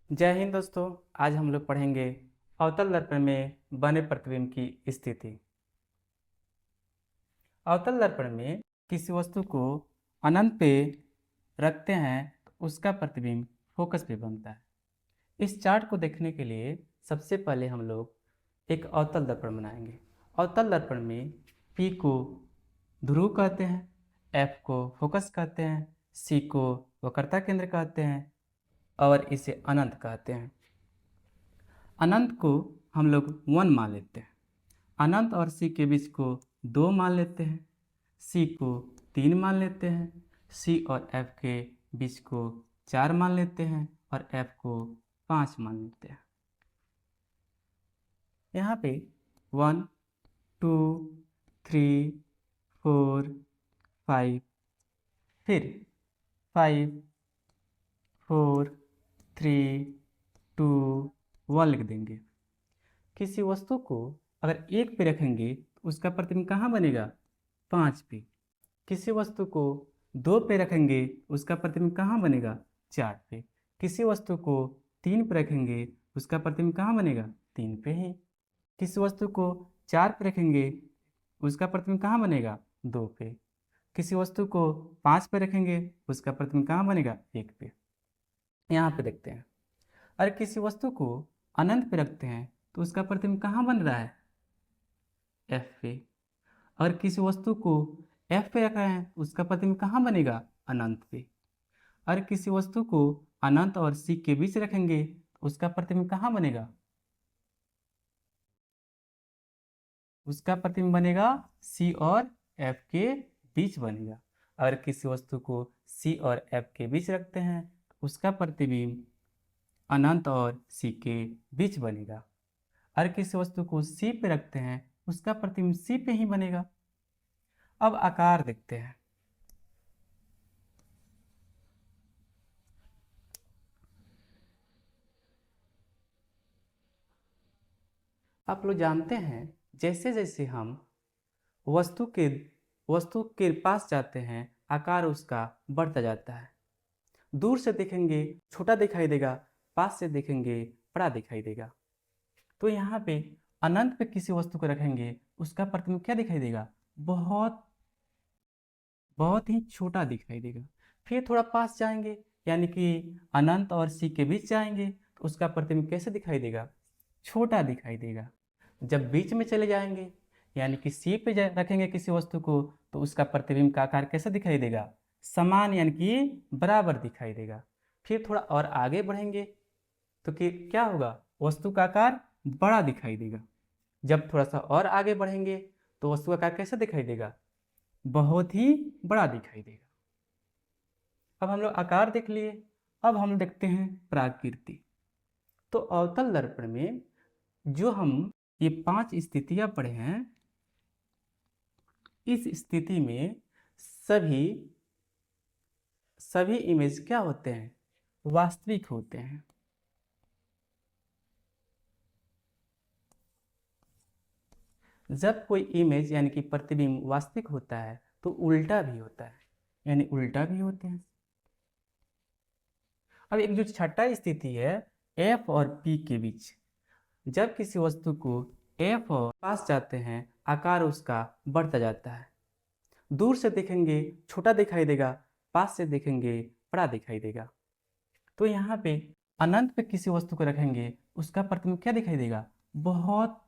जय हिंद दोस्तों। आज हम लोग पढ़ेंगे अवतल दर्पण में बने प्रतिबिंब की स्थिति। अवतल दर्पण में किसी वस्तु को अनंत पे रखते हैं तो उसका प्रतिबिंब फोकस पे बनता है। इस चार्ट को देखने के लिए सबसे पहले हम लोग एक अवतल दर्पण बनाएंगे। अवतल दर्पण में P को ध्रुव कहते हैं, F को फोकस कहते हैं, C को वक्रता केंद्र कहते हैं और इसे अनंत कहते हैं। अनंत को हम लोग 1 मान लेते हैं। अनंत और C के बीच को 2 मान लेते हैं, C को 3 मान लेते हैं, C और F के बीच को 4 मान लेते हैं और F को 5 मान लेते हैं। यहाँ पे 1 2 3 4 5, फिर 5 4 3 2 1 लिख देंगे। किसी वस्तु को अगर 1 पे रखेंगे तो उसका प्रतिबिंब कहाँ बनेगा? 5 पे। किसी वस्तु को 2 पे रखेंगे उसका प्रतिबिंब कहाँ बनेगा? 4 पे। किसी वस्तु को 3 पे रखेंगे उसका प्रतिबिंब कहाँ बनेगा? 3 पे ही। किसी वस्तु को 4 पे रखेंगे उसका प्रतिबिंब कहाँ बनेगा? 2 पे। किसी वस्तु को 5 पे रखेंगे उसका प्रतिबिंब कहाँ बनेगा? 1 पे। यहाँ पे देखते हैं, अगर किसी वस्तु को अनंत पे रखते हैं तो उसका प्रतिबिंब कहाँ बन रहा है? F पे। अगर किसी वस्तु को F पे रख रहे हैं तो उसका प्रतिबिंब कहाँ बनेगा? अनंत पे। अगर किसी वस्तु को अनंत और C के बीच रखेंगे तो उसका प्रतिबिंब कहाँ बनेगा? उसका प्रतिबिंब बनेगा C और F के बीच बनेगा। अगर किसी वस्तु को C और F के बीच रखते हैं तो उसका प्रतिबिंब अनंत और C के बीच बनेगा। अगर किसी वस्तु को C पे रखते हैं उसका प्रतिबिंब C पे ही बनेगा। अब आकार देखते हैं। आप लोग जानते हैं, जैसे जैसे हम वस्तु के पास जाते हैं आकार उसका बढ़ता जाता है। दूर से देखेंगे छोटा दिखाई देगा, पास से देखेंगे बड़ा दिखाई देगा। तो यहाँ पे अनंत पे किसी वस्तु को रखेंगे उसका प्रतिबिंब क्या दिखाई देगा? बहुत बहुत ही छोटा दिखाई देगा। फिर थोड़ा पास जाएंगे यानी कि अनंत और C के बीच जाएंगे तो उसका प्रतिबिंब कैसे दिखाई देगा? छोटा दिखाई देगा। जब बीच में चले जाएंगे यानी कि C पे रखेंगे किसी वस्तु को तो उसका प्रतिबिंब का आकार कैसे दिखाई देगा? समान यानी कि बराबर दिखाई देगा। फिर थोड़ा और आगे बढ़ेंगे तो क्या होगा? वस्तु का आकार बड़ा दिखाई देगा। जब थोड़ा सा और आगे बढ़ेंगे तो वस्तु का आकार कैसे दिखाई देगा? बहुत ही बड़ा दिखाई देगा। अब हम लोग आकार देख लिए, अब हम देखते हैं प्राकृति। तो अवतल दर्पण में जो हम ये 5 स्थितियां पढ़े हैं, इस स्थिति में सभी सभी इमेज क्या होते हैं? वास्तविक होते हैं। जब कोई इमेज यानी कि प्रतिबिंब वास्तविक होता है तो उल्टा भी होता है, यानी उल्टा भी होते हैं। अब एक जो छठा स्थिति है F और P के बीच, जब किसी वस्तु को F और पास जाते हैं आकार उसका बढ़ता जाता है। दूर से देखेंगे छोटा दिखाई देगा, पास से देखेंगे बड़ा दिखाई देगा। तो यहाँ पे अनंत पे किसी वस्तु को रखेंगे उसका प्रतिबिंब क्या दिखाई देगा? बहुत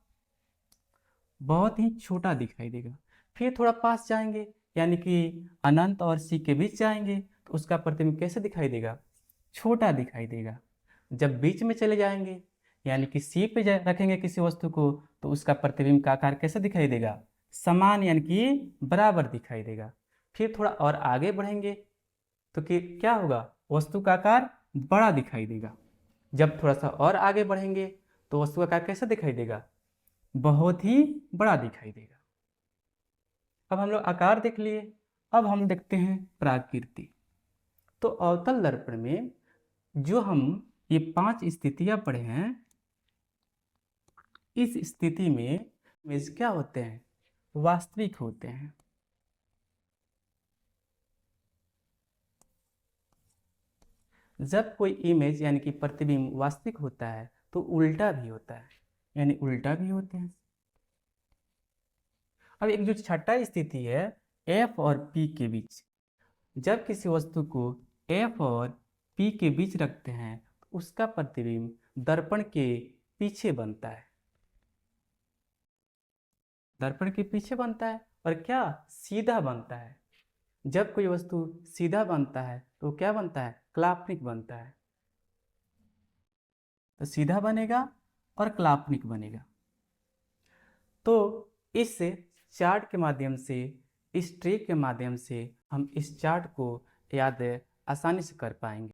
बहुत ही छोटा दिखाई देगा। फिर थोड़ा पास जाएंगे यानी कि अनंत और C के बीच जाएंगे तो उसका प्रतिबिंब कैसे दिखाई देगा? छोटा दिखाई देगा। जब बीच में चले जाएंगे यानी कि C पे रखेंगे किसी वस्तु को तो उसका प्रतिबिंब का आकार कैसे दिखाई देगा? समान यानी कि बराबर दिखाई देगा। फिर थोड़ा और आगे बढ़ेंगे तो क्या होगा? वस्तु का आकार बड़ा दिखाई देगा। जब थोड़ा सा और आगे बढ़ेंगे तो वस्तु का आकार कैसे दिखाई देगा? बहुत ही बड़ा दिखाई देगा। अब हम लोग आकार देख लिए, अब हम देखते हैं प्राकृति। तो अवतल दर्पण में जो हम ये 5 स्थितियां पढ़े हैं, इस स्थिति में इमेज क्या होते हैं? वास्तविक होते हैं। जब कोई इमेज यानी कि प्रतिबिंब वास्तविक होता है तो उल्टा भी होता है, यानी उल्टा भी होते हैं। अब एक जो छठा स्थिति है एफ और पी के बीच, जब किसी वस्तु को एफ और पी के बीच रखते हैं तो उसका प्रतिबिंब दर्पण के पीछे बनता है, दर्पण के पीछे बनता है और क्या सीधा बनता है। जब कोई वस्तु सीधा बनता है तो क्या बनता है, काल्पनिक बनता है। तो सीधा बनेगा और काल्पनिक बनेगा। तो इस चार्ट के माध्यम से, इस ट्री के माध्यम से हम इस चार्ट को याद आसानी से कर पाएंगे।